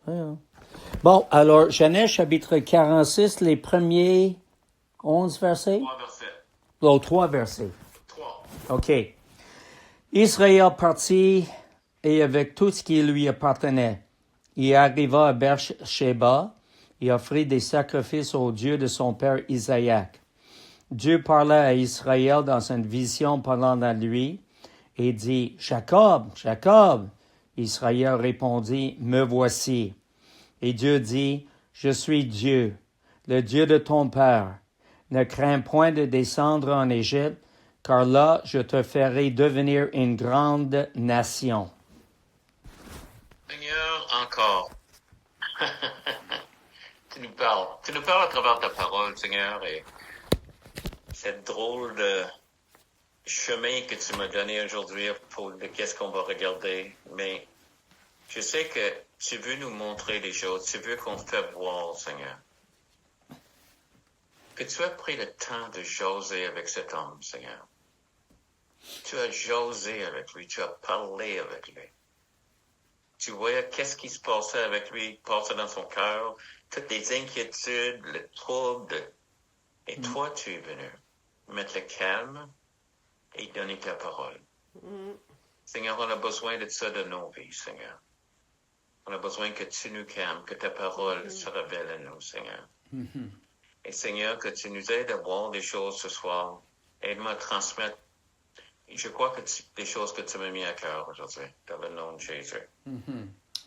Ouais. Bon, alors, Genèse chapitre 46, les premiers 11 versets? 3 versets. Oh, 3 versets. 3. OK. Israël partit et avec tout ce qui lui appartenait. Il arriva à Beersheba et offrit des sacrifices au Dieu de son père Isaac. Dieu parla à Israël dans une vision pendant la nuit et dit, « Jacob, Jacob. » Israël répondit, « Me voici. » Et Dieu dit, « Je suis Dieu, le Dieu de ton père. Ne crains point de descendre en Égypte, car là je te ferai devenir une grande nation. » Seigneur, encore. Tu nous parles. Tu nous parles à travers ta parole, Seigneur, et cette drôle de chemin que tu m'as donné aujourd'hui pour qu'est-ce qu'on va regarder. Mais je sais que tu veux nous montrer des choses. Tu veux qu'on te fasse voir, Seigneur. Que tu as pris le temps de jaser avec cet homme, Seigneur. Tu as jasé avec lui. Tu as parlé avec lui. Tu voyais qu'est-ce qui se passait avec lui, passait dans son cœur, toutes les inquiétudes, le trouble. Et toi, tu es venu mettre le calme et donner ta parole. Seigneur, on a besoin de ça de nos vies, Seigneur. On a besoin que tu nous calmes, que ta parole se révèle à nous, Seigneur. Et Seigneur, que tu nous aides à voir des choses ce soir. Aide-moi à transmettre, je crois que des choses que tu m'as mis à cœur aujourd'hui, dans le nom de Jésus.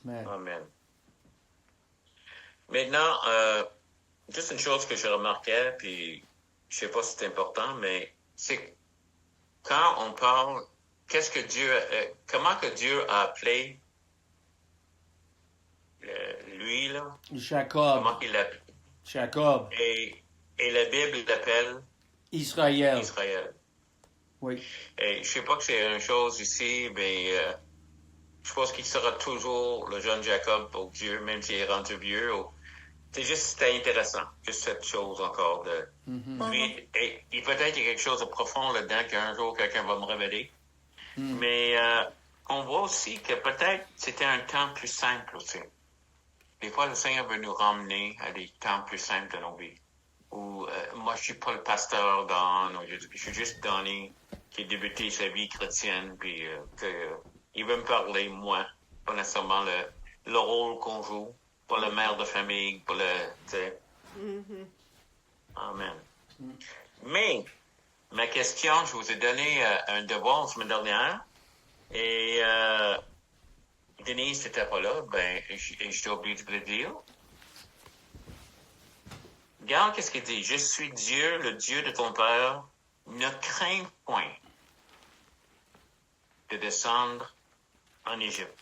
Amen. Maintenant, juste une chose que je remarquais, puis je sais pas si c'est important, mais c'est quand on parle, comment que Dieu a appelé lui, là? Jacob. Comment il l'appelle? Jacob. Et la Bible l'appelle Israël. Israël. Oui. Et je sais pas que c'est une chose ici, mais je pense qu'il sera toujours le jeune Jacob pour Dieu, même s'il est rendu vieux. C'était intéressant, juste cette chose encore de lui. Et peut-être qu'il y a quelque chose de profond là-dedans qu'un jour quelqu'un va me révéler. Mais on voit aussi que peut-être c'était un temps plus simple aussi. Des fois, le Seigneur veut nous ramener à des temps plus simples de nos vies. Où moi, je suis pas le pasteur Don, je suis juste Donnie qui a débuté sa vie chrétienne, puis il veut me parler, moi, pas nécessairement le rôle qu'on joue, pas le mère de famille, pas Amen. Mais, ma question, je vous ai donné un devoir la semaine dernière, et Denise n'était pas là, j'étais obligé de le dire. Regarde qu'est-ce qu'il dit. Je suis Dieu, le Dieu de ton père. Ne crains point de descendre en Égypte.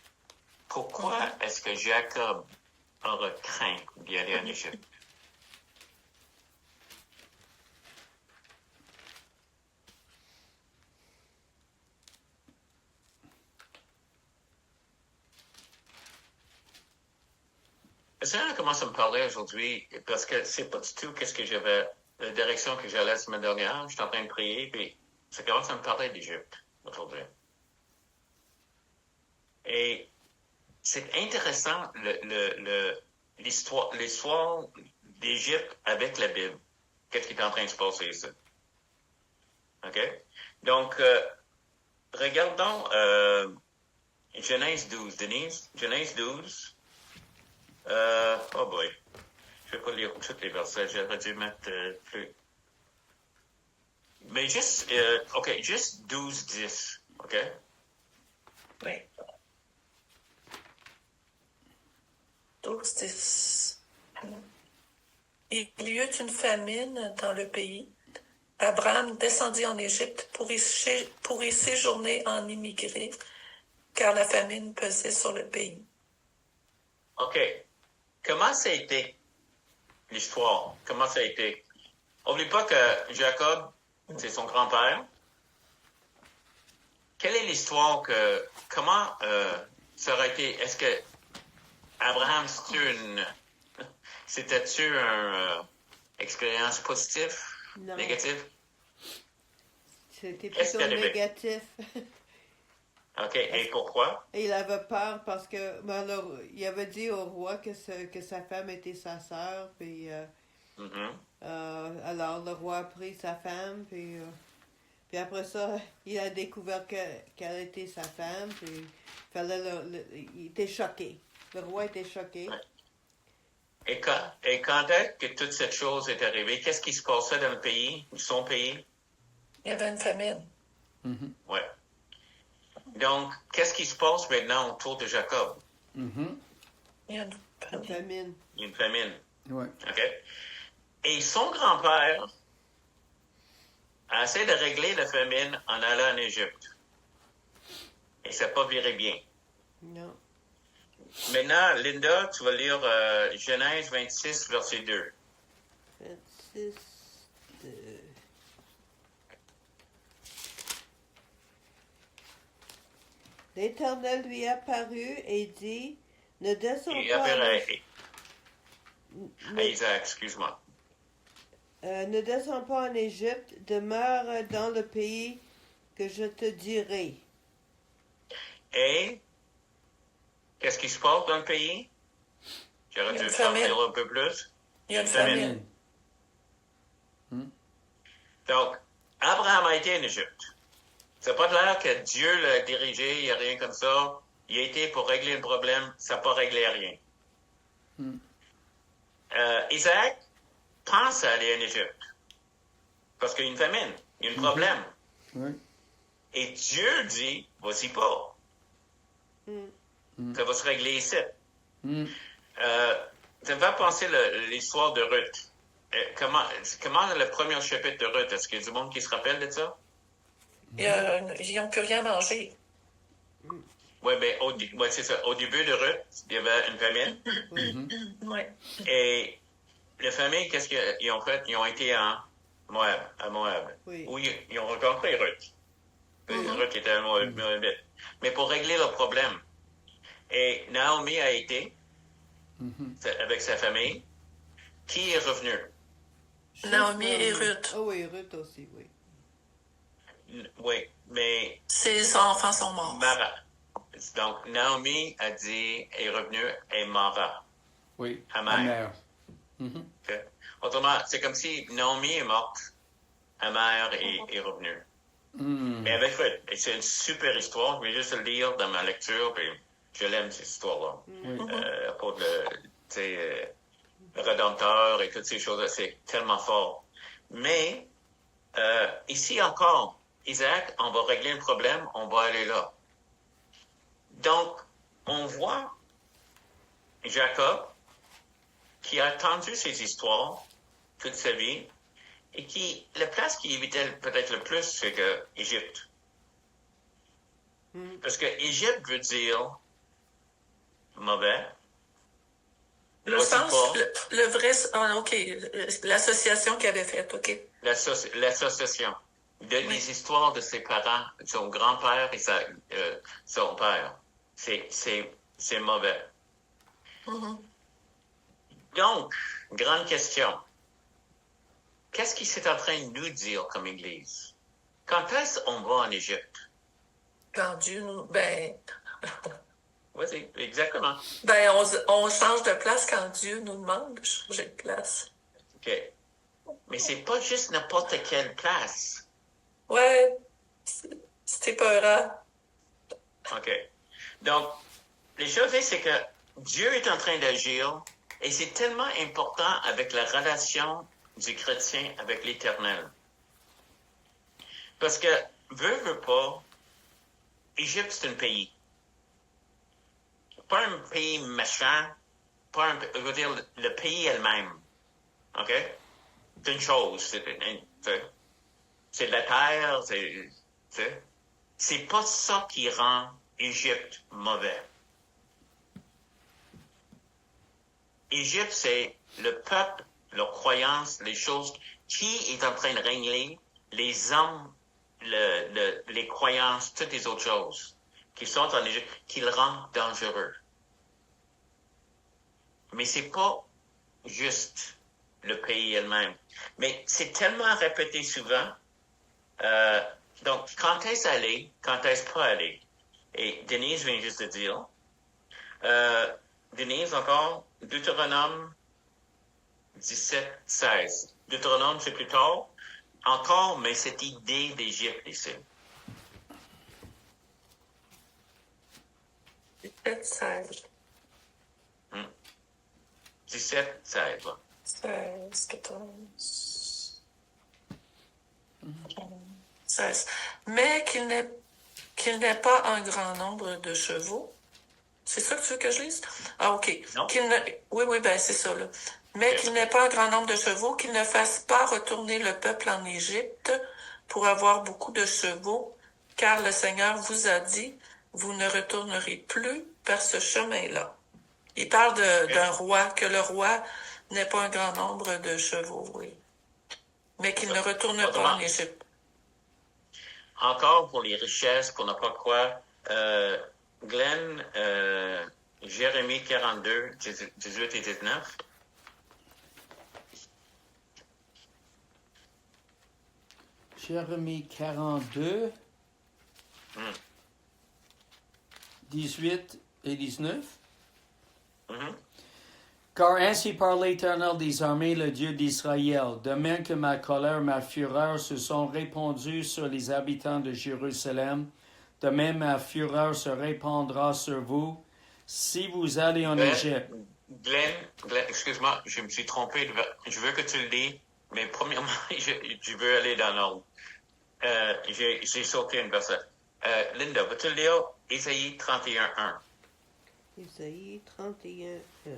Pourquoi est-ce que Jacob aurait craint d'y aller en Égypte? Le Seigneur commence à me parler aujourd'hui parce que c'est pas du tout qu'est-ce que j'avais, la direction que j'allais la semaine dernière. J'étais en train de prier, puis ça commence à me parler d'Égypte aujourd'hui. Et c'est intéressant l'histoire d'Égypte avec la Bible. Qu'est-ce qui est en train de se passer ici? OK? Donc, regardons Genèse 12. Denise, Genèse 12. Oh boy. Je vais pas lire tous les versets. J'aurais dû mettre plus. Mais juste, OK, juste 12-10. OK? Oui. 12-10. Il y eut une famine dans le pays. Abraham descendit en Égypte pour y séjourner en immigré, car la famine pesait sur le pays. OK. Comment ça a été l'histoire? Comment ça a été? N'oublie pas que Jacob, c'est son grand-père. Quelle est l'histoire comment ça aurait été? Est-ce que Abraham, c'était-tu une expérience positive, négative? C'était plutôt négatif. OK. Et pourquoi? Et il avait peur parce que il avait dit au roi que sa femme était sa sœur, puis Mhm. alors le roi a pris sa femme, puis après ça, il a découvert qu'elle était sa femme, puis il était choqué. Le roi était choqué. Ouais. Et quand est-ce que toute cette chose est arrivée? Qu'est-ce qui se passait dans le pays, son pays? Il y avait une famine. Ouais. Donc, qu'est-ce qui se passe maintenant autour de Jacob? Mhm. Il y a une Une famine. famine. Il y a une famine. Ouais. OK? Et son grand-père a essayé de régler la famine en allant en Égypte. Et ça n'a pas viré bien. Non. Maintenant, Linda, tu vas lire Genèse 26, verset 2. 26. L'Éternel lui apparut et dit, ne descends Il pas, apparaît ne- à Isaac, excuse-moi. ne descends pas en Égypte, demeure dans le pays que je te dirai. Et qu'est-ce qui se passe dans le pays? J'aurais Il y a dû une faire famine. un peu plus. Il y a une Famine. famine. Donc, Abraham a été en Égypte. C'est pas de l'air que Dieu l'a dirigé, il n'y a rien comme ça. Il a été pour régler le problème, ça n'a pas réglé rien. Isaac pense à aller en Égypte. Parce qu'il y a une famine, il y a un problème. Oui. Et Dieu dit, vas-y pas. Ça va se régler ici. Mm. Ça me fait penser l'histoire de Ruth. Comment le premier chapitre de Ruth, est-ce qu'il y a du monde qui se rappelle de ça? Ils n'ont plus rien mangé. Oui, mais c'est ça. Au début de Ruth, il y avait une famine. Oui. Et la famille, qu'est-ce qu'ils ont fait? Ils ont été à Moab, Oui. où ils ont rencontré Ruth. Ruth était à Moab. Mais pour régler le problème. Et Naomi a été avec sa famille. Qui est revenu? Naomi et Ruth. Oh oui, Ruth aussi, oui. Oui, mais Ses enfants sont morts. Mara. Donc, Naomi a dit, est revenue, et Mara. Oui. Amère. Amère. Mhm. Okay. Autrement, c'est comme si Naomi est morte, Amère est revenue. Mm. Mais avec Ruth. Et c'est une super histoire. Je vais juste le lire dans ma lecture, puis je l'aime, cette histoire-là. Oui. Pour le Rédempteur et toutes ces choses-là, c'est tellement fort. Mais, ici encore, Isaac, on va régler un problème, on va aller là. Donc, on voit Jacob qui a entendu ces histoires toute sa vie et qui, la place qui évitait peut-être le plus, c'est que Égypte. Parce que Égypte veut dire mauvais. Le Vas-y sens, pas. le vrai... Ah, OK. L'association qu'il avait faite, OK. L'association de les histoires de ses parents, son grand-père et son père. C'est mauvais. Donc, grande question. Qu'est-ce qu'il s'est en train de nous dire comme Église? Quand est-ce qu'on va en Égypte? Quand Dieu nous... Ben, Vas-y, exactement. on change de place quand Dieu nous demande de changer de place. OK. Mais c'est pas juste n'importe quelle place. Ouais, c'était peurant. OK. Donc, les choses, c'est que Dieu est en train d'agir et c'est tellement important avec la relation du chrétien avec l'Éternel. Parce que, veut pas, Égypte, c'est un pays. Pas un pays méchant, je veux dire, le pays elle-même. OK? C'est une chose. C'est de la terre, c'est pas ça qui rend Égypte mauvais. Égypte, c'est le peuple, leurs croyances, les choses qui est en train de régler les hommes, les croyances, toutes les autres choses qui sont en Égypte, qui le rendent dangereux. Mais c'est pas juste le pays elle-même. Mais c'est tellement répété souvent. Donc, quand est-ce aller, quand est-ce pas aller? Et Denise vient juste de dire. Denise, encore, Deutéronome 17, 16. Deutéronome, c'est plus tard. Encore, mais cette idée d'Égypte ici. 17, 16. 17, 16. Là. 16, 14. 16. Mais qu'il n'ait pas un grand nombre de chevaux. C'est ça que tu veux que je lise? Ah, OK. Non. Oui, ben c'est ça, là. Mais qu'il n'ait pas un grand nombre de chevaux, qu'il ne fasse pas retourner le peuple en Égypte pour avoir beaucoup de chevaux, car le Seigneur vous a dit, vous ne retournerez plus par ce chemin-là. Il parle d'un roi, que le roi n'ait pas un grand nombre de chevaux, oui. Mais qu'il ne retourne pas en Égypte. Encore pour les richesses, pour n'importe quoi, Glenn, Jérémie 42, 18 et 19. Jérémie 42, 18 et 19. Car ainsi parle l'Éternel des armées, le Dieu d'Israël, de même que ma colère, ma fureur se sont répandues sur les habitants de Jérusalem, de même ma fureur se répandra sur vous, si vous allez en Égypte. Glenn, excuse-moi, je me suis trompé. Je veux que tu le lis, mais premièrement, je veux aller dans l'ordre. J'ai sauté une verset. Linda, vas-tu lire Isaïe 31, 1? Isaïe 31, 1.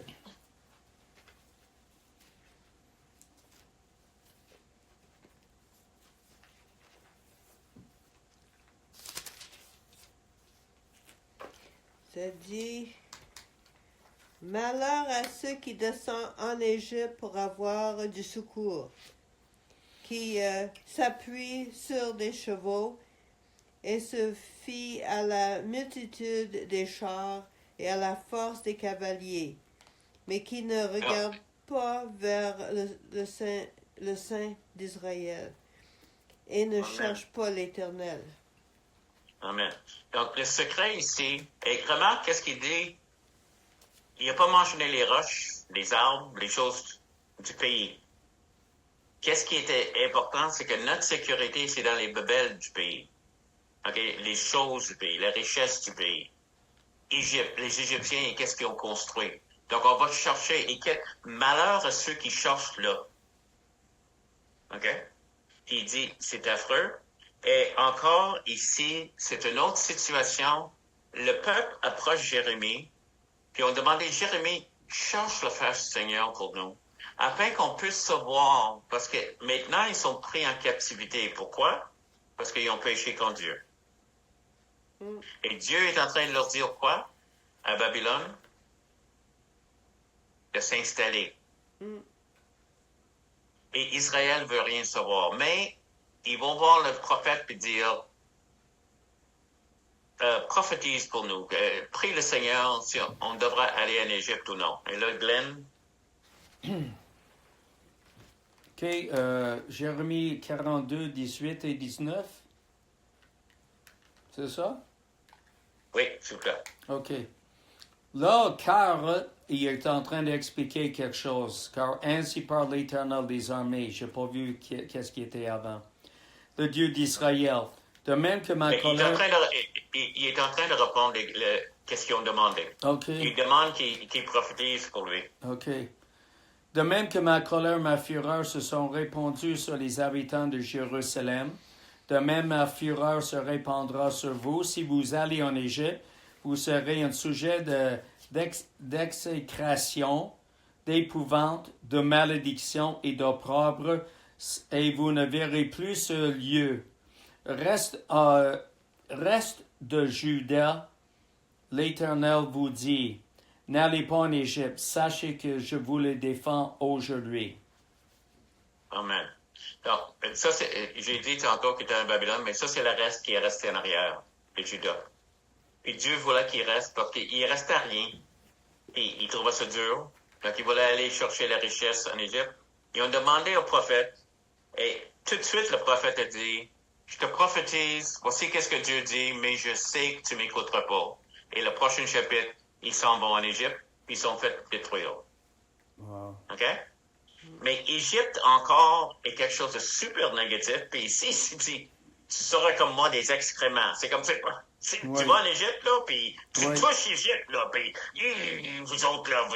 Ça dit, malheur à ceux qui descendent en Égypte pour avoir du secours, qui s'appuient sur des chevaux et se fient à la multitude des chars et à la force des cavaliers, mais qui ne regardent pas vers le Saint d'Israël et ne cherchent pas l'Éternel. Amen. Donc, le secret ici, et remarque qu'est-ce qu'il dit. Il n'a pas mentionné les roches, les arbres, les choses du pays. Qu'est-ce qui était important, c'est que notre sécurité, c'est dans les bebelles du pays. Okay? Les choses du pays, la richesse du pays. Égypte, les Égyptiens, et qu'est-ce qu'ils ont construit. Donc, on va chercher, et malheur à ceux qui cherchent là. OK? Puis il dit, c'est affreux. Et encore ici, c'est une autre situation. Le peuple approche Jérémie, puis on demandait, Jérémie, cherche le face du Seigneur pour nous, afin qu'on puisse savoir, parce que maintenant, ils sont pris en captivité. Pourquoi? Parce qu'ils ont péché contre Dieu. Et Dieu est en train de leur dire quoi? À Babylone? De s'installer. Et Israël veut rien savoir. Mais ils vont voir le prophète et dire, prophétise pour nous, prie le Seigneur si on devra aller en Égypte ou non. Et là, Glenn? OK, Jérémie 42, 18 et 19. C'est ça? Oui, s'il vous plaît. OK. Là, car il est en train d'expliquer quelque chose. Car ainsi parle l'Éternel des armées. Je n'ai pas vu qu'est-ce qui était avant. Le Dieu d'Israël. De même que ma colère... Il est en train de répondre qu'est-ce qu'ils ont demandé. OK. Il demande qu'il prophétise pour lui. OK. De même que ma colère, ma fureur se sont répandues sur les habitants de Jérusalem, de même ma fureur se répandra sur vous. Si vous allez en Égypte, vous serez un sujet d'exécration, d'épouvante, de malédiction et d'opprobre, et vous ne verrez plus ce lieu. Reste de Juda, l'Éternel vous dit, n'allez pas en Égypte, sachez que je vous le défends aujourd'hui. Amen. Donc, ça, j'ai dit tantôt qu'il était en Babylone, mais ça, c'est le reste qui est resté en arrière, de Juda. Et Dieu voulait qu'il reste, parce qu'il ne restait rien. Et il trouvait ça dur. Donc, il voulait aller chercher la richesse en Égypte. Ils ont demandé au prophète, et tout de suite, le prophète a dit, je te prophétise, voici qu'est-ce que Dieu dit, mais je sais que tu m'écouteras pas. Et le prochain chapitre, ils s'en vont en Égypte, puis ils sont fait détruire. Wow. OK? Mais Égypte, encore, est quelque chose de super négatif. Puis ici, tu seras comme moi des excréments. C'est comme ça. Tu vas en Égypte, là, puis tu touches Égypte, là, puis vous autres, là,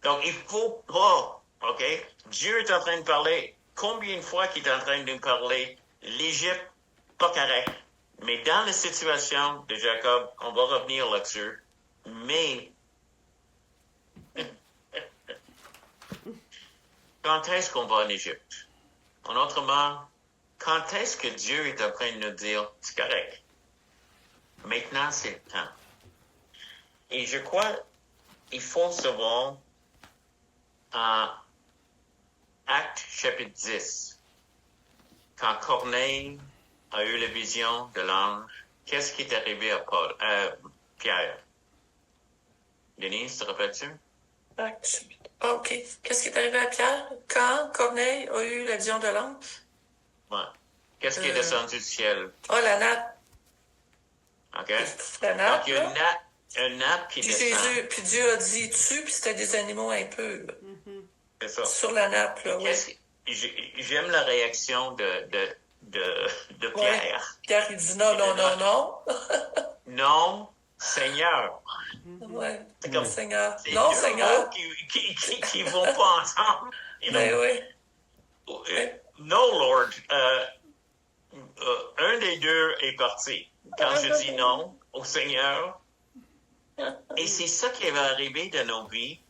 donc, il faut pas, OK? Dieu est en train de parler. Combien de fois qu'il est en train de nous parler? L'Égypte, pas correct. Mais dans la situation de Jacob, on va revenir là-dessus. Mais quand est-ce qu'on va en Égypte? En autrement, quand est-ce que Dieu est en train de nous dire, c'est correct. Maintenant, c'est le temps. Et je crois, il faut savoir, en Actes chapitre 10, quand Corneille a eu la vision de l'ange, qu'est-ce qui est arrivé à Pierre? Denise, te rappelles-tu? OK. Qu'est-ce qui est arrivé à Pierre quand Corneille a eu la vision de l'ange? Ouais. Qu'est-ce qui est descendu du ciel? Oh, la nappe. OK? La nappe. Donc, il y a une nappe qui puis descend. Puis Dieu a dit tue, puis c'était des animaux impurs. C'est ça. Sur la nappe, là, oui. J'aime la réaction de Pierre. Ouais. Pierre, il dit non. Non, Seigneur. Ouais. C'est comme Seigneur. c'est Non, deux Seigneur. mots qui vont pas ensemble. Oui. No, Lord. Un des deux est parti. Quand je dis non au Seigneur, et c'est ça qui va arriver dans nos vies.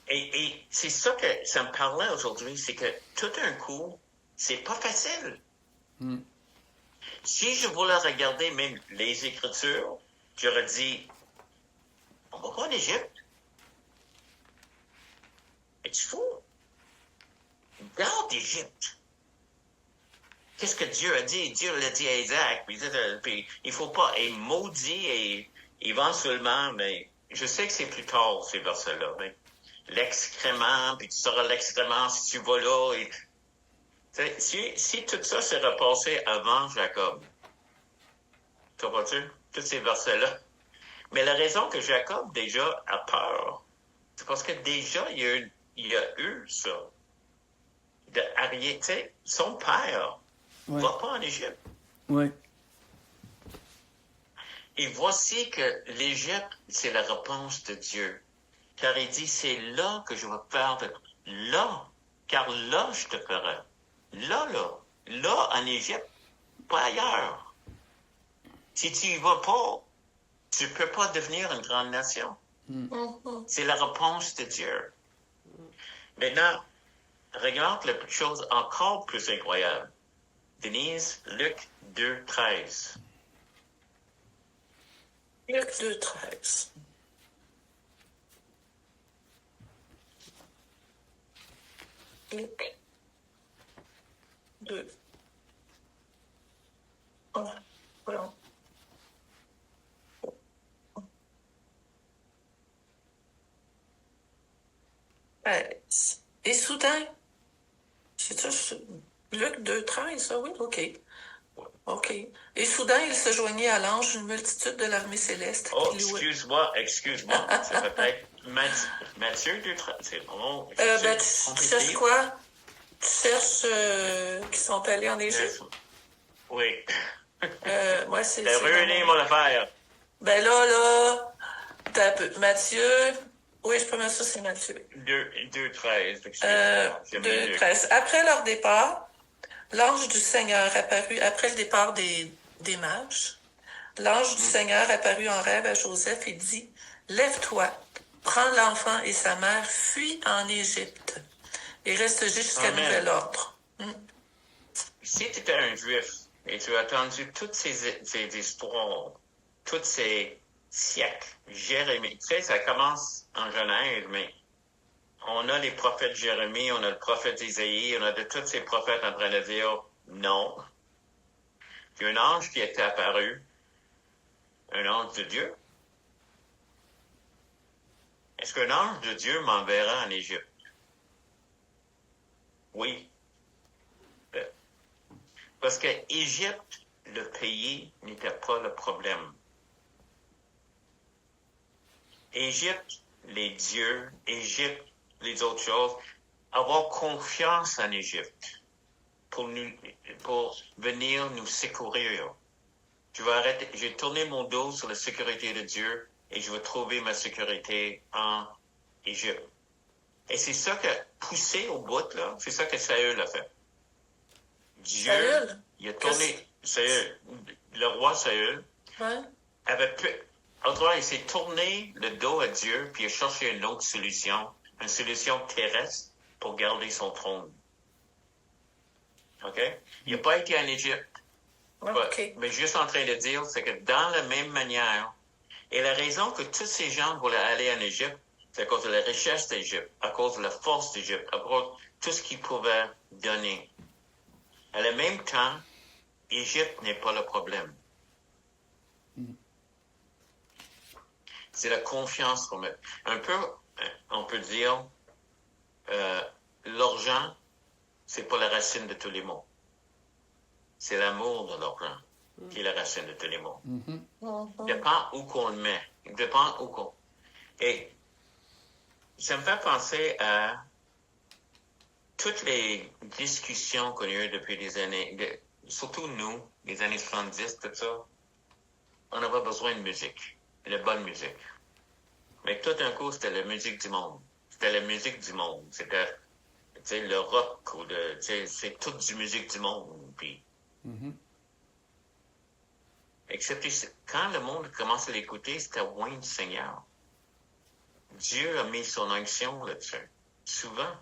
Et c'est ça que ça me parlait aujourd'hui, c'est que tout d'un coup, c'est pas facile. Si je voulais regarder même les Écritures, j'aurais dit, on va pas en Égypte. Es-tu fou? Garde l'Égypte. Qu'est-ce que Dieu a dit? Dieu l'a dit à Isaac. Puis il faut pas. Et maudit et éventuellement, mais je sais que c'est plus tard, ces versets-là, mais l'excrément, puis tu seras l'excrément si tu vas là. Si tout ça s'est repassé avant Jacob, tu vois-tu? Tous ces versets-là. Mais la raison que Jacob, déjà, a peur, c'est parce que déjà, il y a eu ça. Tu sais, son père ne va pas en Égypte. Oui. Et voici que l'Égypte, c'est la réponse de Dieu. Car il dit, c'est là que je vais faire là, car là, je te ferai. Là, en Égypte, pas ailleurs. Si tu y vas pas, tu peux pas devenir une grande nation. C'est la réponse de Dieu. Maintenant, regarde la chose encore plus incroyable. Denise, Luc 2:13. Luc 2:13. Luc 2. Voilà. Et soudain, c'est ça, Luc 2:13, ça, oui, OK. Et soudain, il se joignit à l'ange une multitude de l'armée céleste. Oh, excuse-moi. C'est peut-être Matthieu 2:13. C'est vraiment. Tu cherches quoi? Tu cherches qui sont allés en Égypte? Oui. Moi, c'est. T'as ruiné mon affaire. Ben là, t'as Matthieu. Oui, je peux mettre ça, c'est Matthieu. 2:13. 2:13. Après leur départ, l'ange du Seigneur apparut, après le départ des mages, l'ange du Seigneur apparut en rêve à Joseph et dit, « Lève-toi, prends l'enfant et sa mère, fuis en Égypte et reste jusqu'à nouvel ordre. » Si tu étais un Juif et tu as entendu toutes ces histoires, tous ces siècles, Jérémie, tu sais, ça commence en Genèse, mais on a les prophètes Jérémie, on a le prophète Isaïe, on a de tous ces prophètes en train de dire non. Il y a un ange qui était apparu, un ange de Dieu. Est-ce qu'un ange de Dieu m'enverra en Égypte? Oui. Parce que Égypte, le pays, n'était pas le problème. Égypte, les dieux, Égypte, les autres choses, avoir confiance en Égypte pour venir nous secourir. Je vais arrêter, j'ai tourné mon dos sur la sécurité de Dieu et je vais trouver ma sécurité en Égypte. Et c'est ça que, poussé au bout, là, c'est ça que Saül a fait. Dieu, Saül? il a tourné, Saül, le roi Saül, Ouais. avait pu, autrement, il s'est tourné le dos à Dieu, puis il a cherché une autre solution, une solution terrestre pour garder son trône. OK? Il n'a pas été en Égypte. OK. Mais juste en train de dire, c'est que dans la même manière, et la raison que tous ces gens voulaient aller en Égypte, c'est à cause de la richesse d'Égypte, à cause de la force d'Égypte, à cause de tout ce qu'ils pouvaient donner. À le même temps, Égypte n'est pas le problème. C'est la confiance qu'on met. Un peu, on peut dire, l'argent, c'est pas la racine de tous les maux. C'est l'amour de l'argent qui est la racine de tous les maux. Mhm. Dépend où qu'on le met. Dépend où qu'on... Et ça me fait penser à toutes les discussions qu'on a eues depuis des années, surtout nous, les années 70, tout ça. On avait besoin de musique, de bonne musique. Mais tout d'un coup, c'était la musique du monde. C'était la musique du monde. C'était, tu sais, le rock ou tu sais, c'est toute du musique du monde. Puis, excepté quand le monde commence à l'écouter, c'était loin du Seigneur. Dieu a mis son onction là-dessus, souvent.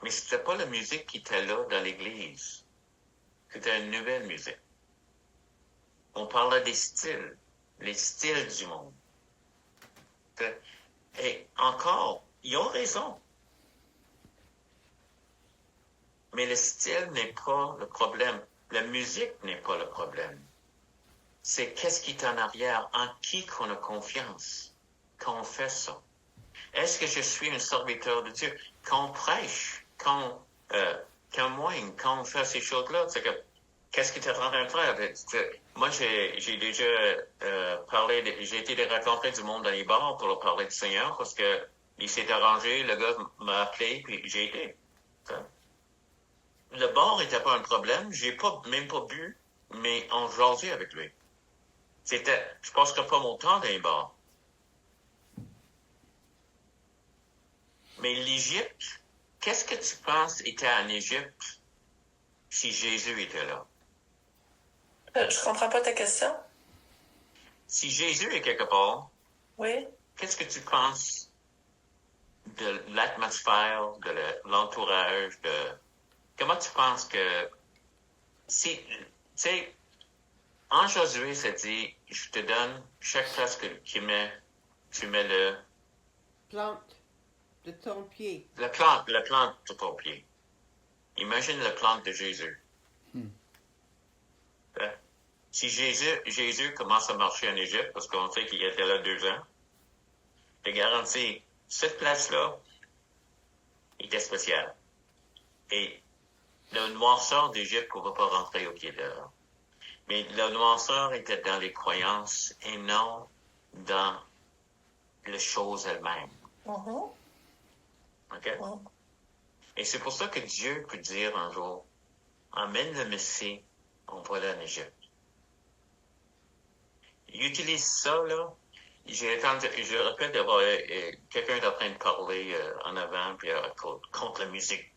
Mais c'était pas la musique qui était là dans l'Église. C'était une nouvelle musique. On parlait des styles, les styles du monde. Et encore, ils ont raison. Mais le style n'est pas le problème. La musique n'est pas le problème. C'est qu'est-ce qui est en arrière, en qui qu'on a confiance quand on fait ça. Est-ce que je suis un serviteur de Dieu? Quand on prêche, quand on moigne, quand on fait ces choses-là, c'est que qu'est-ce que tu es en train de faire? Moi, j'ai déjà j'ai été rencontrer du monde dans les bars pour leur parler du Seigneur parce que il s'est arrangé, le gars m'a appelé, puis j'ai été. Le bar n'était pas un problème, même pas bu, mais on jasait avec lui. Je passerais pas mon temps dans les bars. Mais l'Égypte, qu'est-ce que tu penses était en Égypte si Jésus était là? Je comprends pas ta question. Si Jésus est quelque part, Oui. qu'est-ce que tu penses de l'atmosphère, de l'entourage, comment tu penses que tu sais, en Josué, ça dit, je te donne chaque place que tu mets le Plante de ton pied. la plante de ton pied. Imagine la plante de Jésus. Si Jésus commence à marcher en Égypte, parce qu'on sait qu'il était là 2 ans, je te garantis, cette place-là était spéciale. Et le noirceur d'Égypte ne pouvait pas rentrer au pied de là. Mais le noirceur était dans les croyances et non dans les choses elles-mêmes. Mhm. OK? Et c'est pour ça que Dieu peut dire un jour, emmène le Messie, on va aller en Égypte. Il utilise ça, là. Je rappelle d'avoir quelqu'un est en train de parler en avant, puis contre la musique,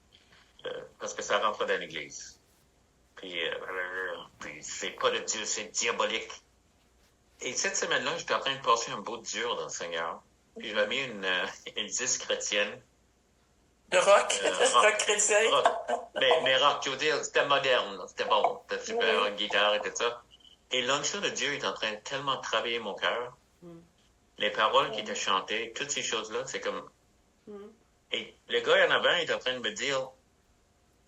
parce que ça rentre dans l'église. Puis c'est pas de Dieu, c'est diabolique. Et cette semaine-là, j'étais en train de passer un bout dur dans le Seigneur. Puis j'avais mis une disque chrétienne. De rock, rock. rock chrétien. Rock. Mais rock, je veux dire, c'était moderne, là. C'était bon. C'était super, une guitare et tout ça. Et l'onction de Dieu est en train de tellement travailler mon cœur. Les paroles qui étaient chantées, toutes ces choses-là, c'est comme... Et le gars en avant est en train de me dire,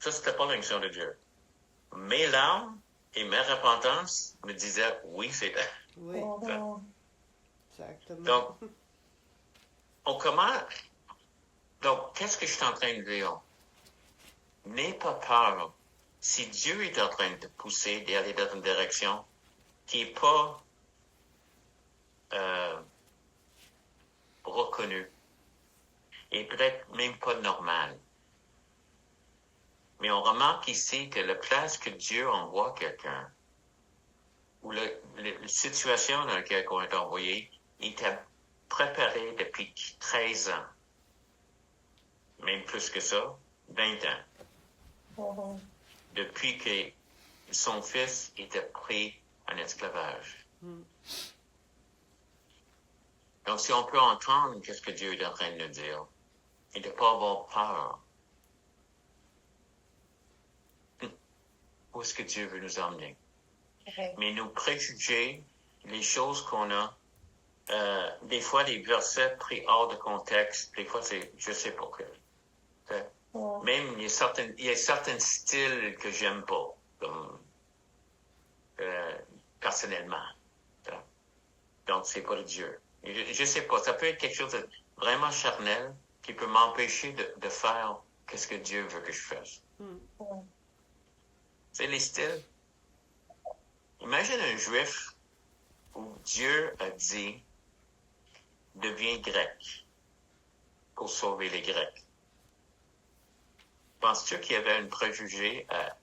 ça, c'était pas l'onction de Dieu. Mes larmes et ma repentance me disaient, oui, c'était. Oui, Mhm. exactement. Donc, Donc, qu'est-ce que je suis en train de dire? N'aie pas peur si Dieu est en train de te pousser d'aller dans une direction qui n'est pas reconnue et peut-être même pas normale, mais on remarque ici que la place que Dieu envoie quelqu'un, ou la situation dans laquelle on est envoyé, il était préparé depuis 13 ans, même plus que ça, 20 ans, depuis que son fils était pris en esclavage. Donc, si on peut entendre qu'est-ce que Dieu est en train de nous dire, et de ne pas avoir peur, où est-ce que Dieu veut nous emmener? Mais nous préjuger les choses qu'on a, des fois des versets pris hors de contexte, des fois c'est, je sais pas que. Même il y a certains styles que j'aime pas, comme personnellement. Donc c'est pas de Dieu. Je sais pas, ça peut être quelque chose de vraiment charnel qui peut m'empêcher de faire qu'est-ce que Dieu veut que je fasse. C'est les styles. Imagine un juif où Dieu a dit deviens grec pour sauver les Grecs. Penses-tu qu'il y avait un préjugé à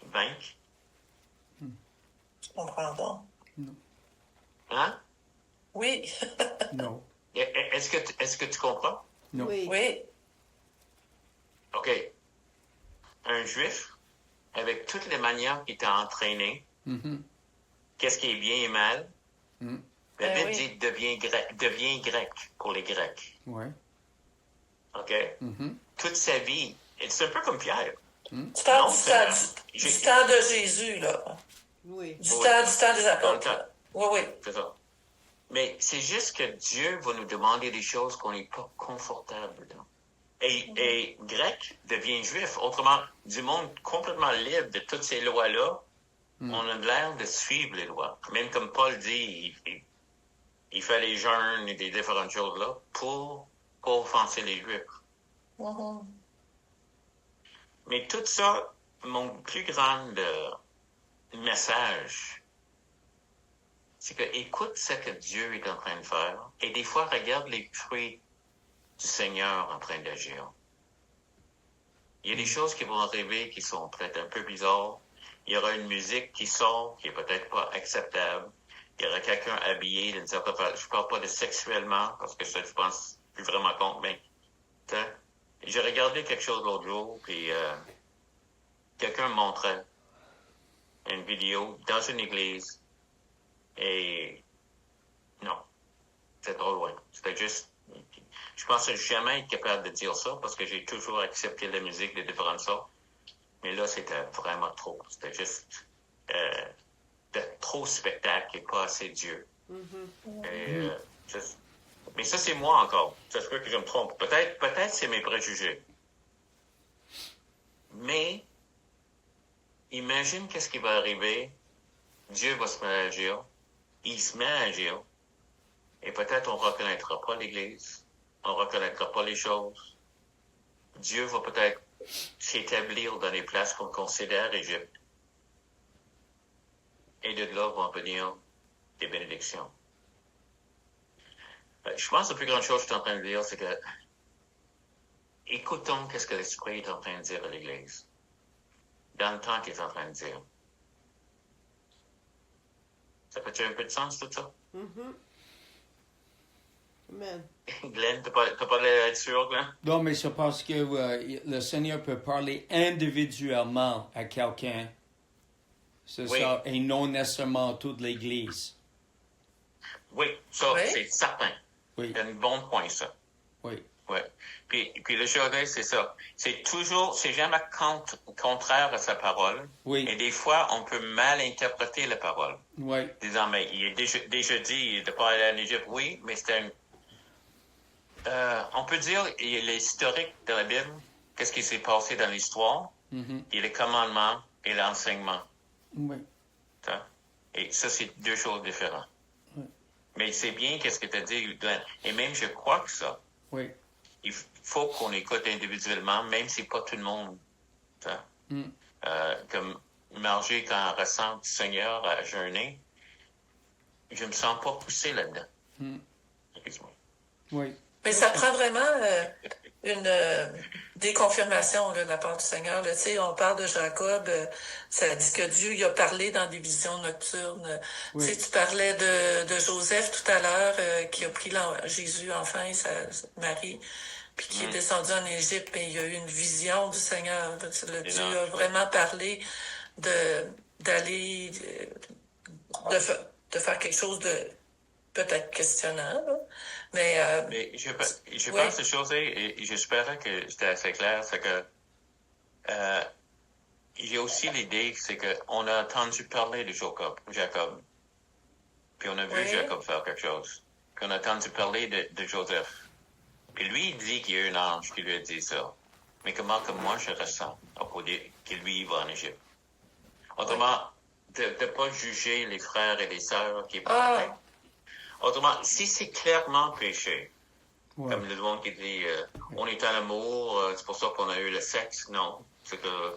vaincre? Je comprends donc. Non. Hein? Oui. Non. Est-ce que tu comprends? Non. Oui. Oui. OK. Un juif, avec toutes les manières qu'il t'a entraîné, qu'est-ce qui est bien et mal? La Bible dit deviens grec pour les Grecs. Ouais. OK? Toute sa vie. Et c'est un peu comme Pierre. Du temps de Jésus, là. Oui. Du temps des apôtres. Là. Oui. C'est ça. Mais c'est juste que Dieu va nous demander des choses qu'on n'est pas confortable dans. Et grec devient juif. Autrement, du monde complètement libre de toutes ces lois-là, on a l'air de suivre les lois. Même comme Paul dit, il fait les jeûnes et des différentes choses-là pour pas offenser les juifs. Mais tout ça, mon plus grand message, c'est que écoute ce que Dieu est en train de faire et des fois regarde les fruits du Seigneur en train d'agir. Il y a des choses qui vont arriver qui sont peut-être un peu bizarres. Il y aura une musique qui sort qui est peut-être pas acceptable. Il y aura quelqu'un habillé d'une certaine façon. Je parle pas de sexuellement parce que ça, je pense plus vraiment compte, mais j'ai regardé quelque chose l'autre jour, puis quelqu'un me montrait une vidéo dans une église et non, c'est trop loin. C'était juste, je pensais jamais être capable de dire ça parce que j'ai toujours accepté la musique de différentes sortes, mais là c'était vraiment trop. C'était juste de trop spectacle et pas assez Dieu. Mais ça, c'est moi encore. Ça se peut que je me trompe. Peut-être c'est mes préjugés. Mais, imagine qu'est-ce qui va arriver. Dieu va se mettre à agir. Il se met à agir. Et peut-être on ne reconnaîtra pas l'Église. On ne reconnaîtra pas les choses. Dieu va peut-être s'établir dans les places qu'on considère Égypte. Et de là vont venir des bénédictions. Je pense que la plus grande chose que je suis en train de dire, c'est que écoutons qu'est-ce que l'Esprit est en train de dire à l'Église. Dans le temps qu'il est en train de dire. Ça fait-tu un peu de sens, tout ça? Amen. Glenn, t'as pas l'air d'être sûr, Glenn? Non, mais c'est parce que le Seigneur peut parler individuellement à quelqu'un. C'est ça, et non nécessairement toute l'Église. Oui, ça, c'est certain. Oui. C'est un bon point, ça. Oui. Ouais. Puis le jardin, c'est ça. C'est jamais contraire à sa parole. Oui. Et des fois, on peut mal interpréter la parole. Oui. Disant, mais il est déjà dit de ne pas aller en Égypte. Oui, mais c'est on peut dire, il y a l'historique de la Bible, qu'est-ce qui s'est passé dans l'histoire, il y a les commandements et l'enseignement. Oui. Et ça, c'est deux choses différentes. Mais c'est bien qu'est-ce que tu as dit, Glenn. Et même, je crois que ça. Il faut qu'on écoute individuellement, même si pas tout le monde. Comme Margie, quand elle ressent du Seigneur à jeûner, je me sens pas poussé là-dedans. Excuse-moi. Oui. Mais ça prend vraiment des confirmations là, de la part du Seigneur. Là. Tu sais, on parle de Jacob, ça dit que Dieu il a parlé dans des visions nocturnes. Oui. Tu sais, tu parlais de Joseph tout à l'heure, qui a pris Jésus, enfin, et Marie, puis qui est descendu en Égypte, mais il y a eu une vision du Seigneur. Dieu a vraiment parlé d'aller, de faire quelque chose de peut-être questionnant, là. Mais je pense que José, et j'espérais que c'était assez clair, c'est que j'ai aussi l'idée, c'est qu'on a entendu parler de Jacob, puis on a vu Jacob faire quelque chose, puis on a entendu parler de Joseph. Puis lui, il dit qu'il y a un ange qui lui a dit ça. Mais comment que moi je ressens à propos que lui, il va en Égypte? Autrement, de ne pas juger les frères et les sœurs qui partent. Autrement, si c'est clairement péché, comme le monde qui dit on est en amour, c'est pour ça qu'on a eu le sexe, non. C'est que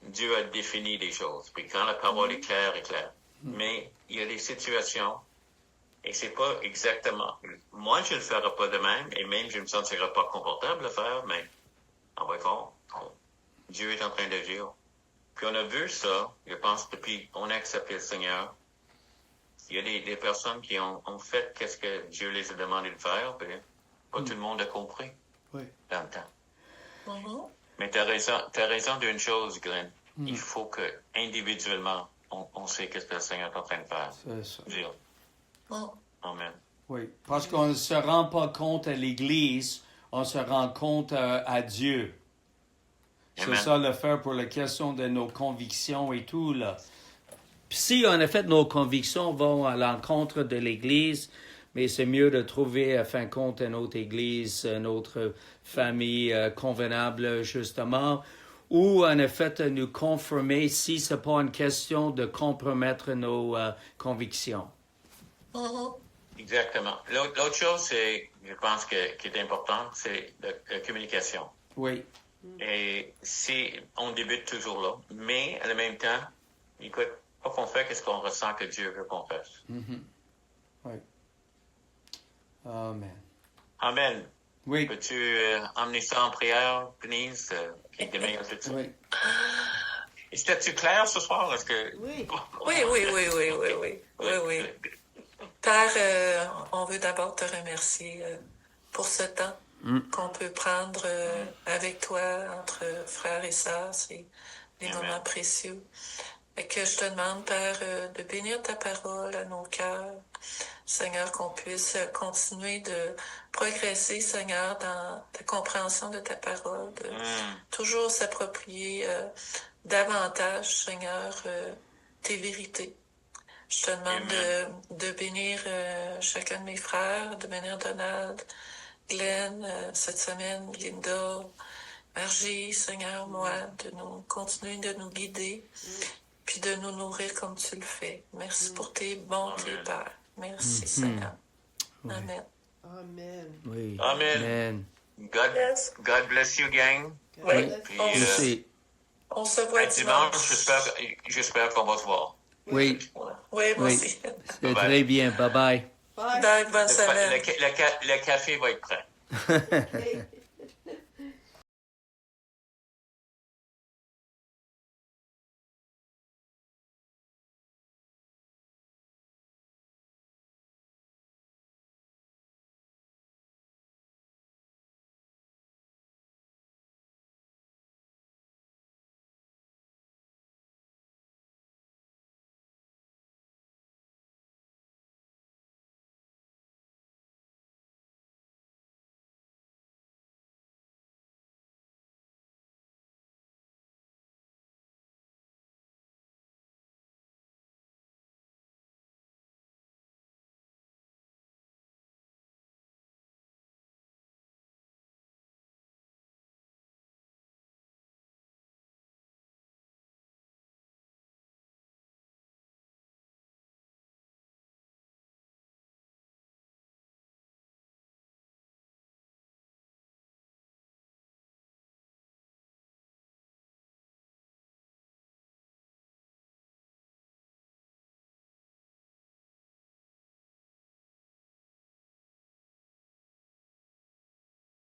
Dieu a défini des choses. Puis quand la parole est claire, Mais il y a des situations, et c'est pas exactement... Moi, je ne le ferai pas de même, et même je ne me sentirais pas confortable de le faire, mais on va voir. Dieu est en train d'agir. Puis on a vu ça, je pense, depuis qu'on a accepté le Seigneur. Il y a des personnes qui ont fait qu'est-ce que Dieu les a demandé de faire, puis pas tout le monde a compris dans le temps. Mais tu as raison d'une chose, Glenn. Il faut que individuellement, on sait qu'est-ce que le Seigneur est en train de faire. C'est ça. Dire. Amen. Oui, parce qu'on ne se rend pas compte à l'Église, on se rend compte à Dieu. C'est ça l'affaire pour la question de nos convictions et tout, là. Puis si, en effet, nos convictions vont à l'encontre de l'Église, mais c'est mieux de trouver, à fin de compte, une autre Église, une autre famille convenable, justement, ou, en effet, nous conformer si ce n'est pas une question de compromettre nos convictions. Exactement. L'autre chose, c'est, je pense qui est importante, c'est la communication. Oui. Et si on débute toujours là, mais en même temps, écoute, pas qu'on fait ce qu'on ressent que Dieu veut qu'on fasse. Oui. Amen. Amen. Oui. Peux-tu emmener ça en prière, Denise, et demain tout ça? Oui. C'était-tu clair ce soir? Est-ce que... Oui. Oui. Père, on veut d'abord te remercier pour ce temps qu'on peut prendre avec toi, entre frères et sœurs. C'est des moments précieux. Et que je te demande, Père, de bénir ta parole à nos cœurs. Seigneur, qu'on puisse continuer de progresser, Seigneur, dans ta compréhension de ta parole, de toujours s'approprier davantage, Seigneur, tes vérités. Je te demande de bénir chacun de mes frères, de bénir Donald, Glenn, cette semaine, Linda, Margie, Seigneur, moi, de nous continuer de nous guider, puis de nous nourrir comme tu le fais. Merci pour tes bontés, Père. Merci, Seigneur. Amen. Amen. Oui. Amen. God bless you, gang. Oui. Puis, on se voit dimanche. J'espère qu'on va se voir. Oui. Oui, moi aussi. C'est très bien. Bye-bye. Bye. Bye, bonne semaine. Le café va être prêt.